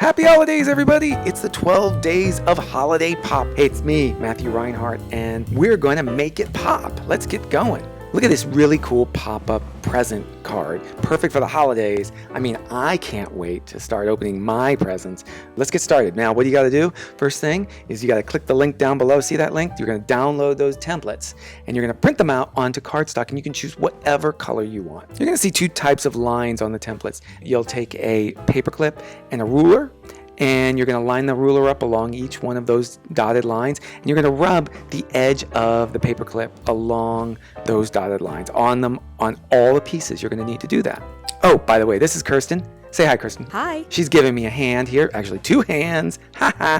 Happy holidays, everybody! It's the 12 days of holiday pop. Hey, it's me, Matthew Reinhart, and we're going to make it pop. Let's get going. Look at this really cool pop-up present card. Perfect for the holidays. I mean, I can't wait to start opening my presents. Let's get started. Now, what do you got to do? First thing is you got to click the link down below. See that link? You're going to download those templates, and you're going to print them out onto cardstock, and you can choose whatever color you want. You're going to see two types of lines on the templates. You'll take a paper clip and a ruler, and you're going to line the ruler up along each one of those dotted lines, and you're going to rub the edge of the paper clip along those dotted lines on all the pieces. You're going to need to do that. Oh, by the way, this is Kirsten. Say hi, Kirsten. Hi. She's giving me a hand here, actually 2 hands. And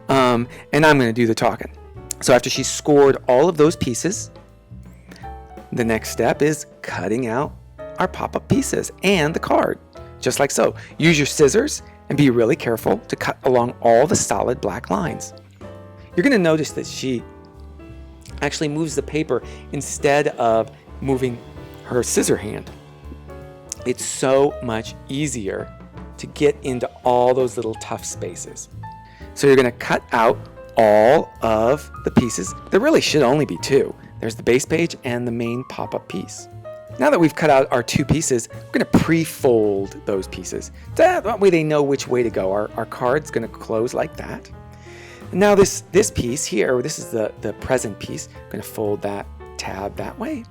I'm going to do the talking. So after she's scored all of those pieces, the next step is cutting out our pop-up pieces and the card, just like so. Use your scissors and be really careful to cut along all the solid black lines. You're going to notice that she actually moves the paper instead of moving her scissor hand. It's so much easier to get into all those little tough spaces. So you're going to cut out all of the pieces. There really should only be 2. There's the base page and the main pop-up piece. Now that we've cut out our 2 pieces, we're going to pre-fold those pieces. That way they know which way to go. Our card's going to close like that. And now this piece here, this is the present piece. We're going to fold that tab that way.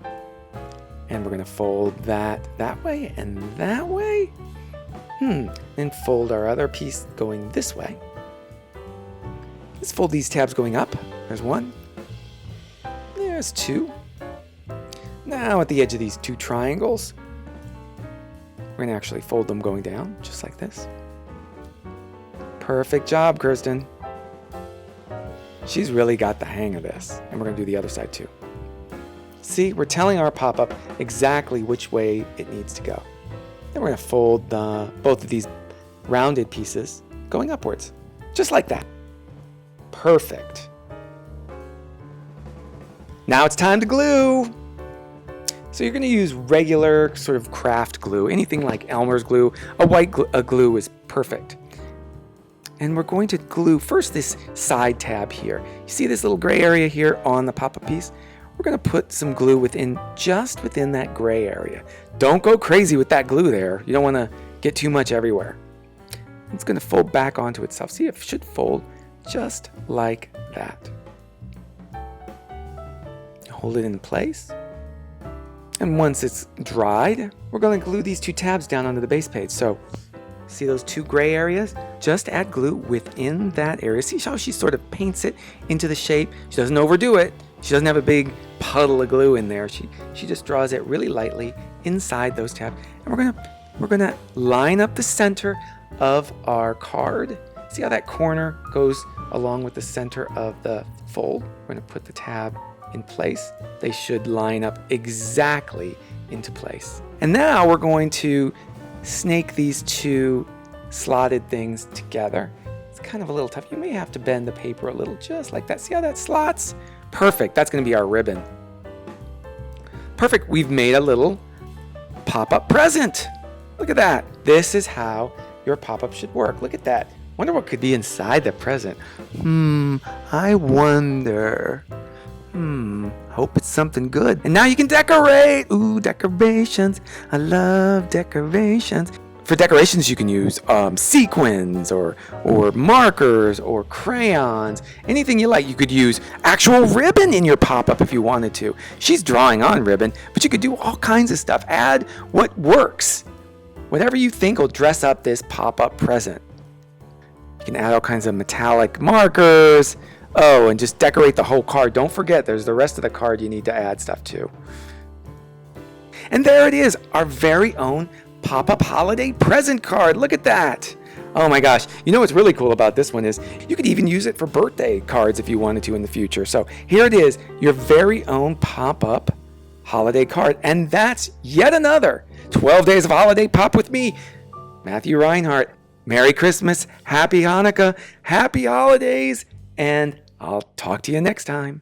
And we're going to fold that way and that way. Then fold our other piece going this way. Let's fold these tabs going up. There's 1. There's 2. Now at the edge of these 2 triangles, we're going to actually fold them going down, just like this. Perfect job, Kirsten. She's really got the hang of this. And we're going to do the other side too. See, we're telling our pop-up exactly which way it needs to go. Then we're going to fold both of these rounded pieces going upwards, just like that. Perfect. Now it's time to glue. So you're going to use regular sort of craft glue, anything like Elmer's glue. A white glue is perfect. And we're going to glue first this side tab here. You see this little gray area here on the pop-up piece? We're going to put some glue just within that gray area. Don't go crazy with that glue there. You don't want to get too much everywhere. It's going to fold back onto itself. See, it should fold just like that. Hold it in place. And once it's dried, we're going to glue these 2 tabs down onto the base page. So, see those 2 gray areas? Just add glue within that area. See how she sort of paints it into the shape? She doesn't overdo it. She doesn't have a big puddle of glue in there. She just draws it really lightly inside those tabs. And we're gonna line up the center of our card. See how that corner goes along with the center of the fold? We're gonna put the tab in place. They should line up exactly into place. And now we're going to snake these 2 slotted things together. It's kind of a little tough. You may have to bend the paper a little, just like that. See how that slots? Perfect. That's going to be our ribbon. Perfect. We've made a little pop-up present. Look at that. This is how your pop-up should work. Look at that. Wonder what could be inside the present. I wonder. Hope it's something good. And now you can decorate. Ooh, decorations. I love decorations. For decorations, you can use sequins or markers or crayons. Anything you like. You could use actual ribbon in your pop-up if you wanted to. She's drawing on ribbon, but you could do all kinds of stuff. Add what works. Whatever you think will dress up this pop-up present. You can add all kinds of metallic markers. Oh, and just decorate the whole card. Don't forget, there's the rest of the card you need to add stuff to. And there it is, our very own pop-up holiday present card. Look at that. Oh my gosh. You know what's really cool about this one is you could even use it for birthday cards if you wanted to in the future. So here it is, your very own pop-up holiday card. And that's yet another 12 days of holiday pop with me, Matthew Reinhart. Merry Christmas, Happy Hanukkah, Happy Holidays, and I'll talk to you next time.